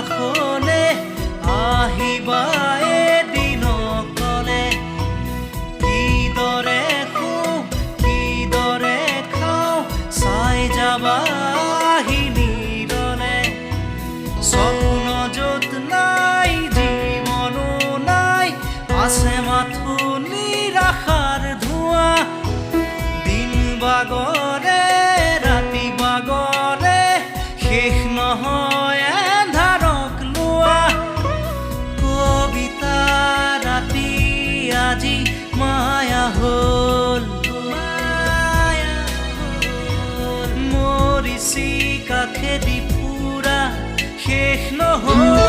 কাষলে আহিবা এদিনকলে কিদৰে শুওঁ কিদৰে খাওঁ চাই যাবা নীৰলে সপোন য'ত নাই জীৱনো নাই আছে মাথো নিৰাশাৰ ধোঁৱা দিন বাগৰে ৰাতি বাগৰে শেষ নহয় এন্ধাৰক লোৱা কবিতা ৰাতি আজি মায়া হ'ল মৰিচি কাষেদি ফুৰা শেষ নহয়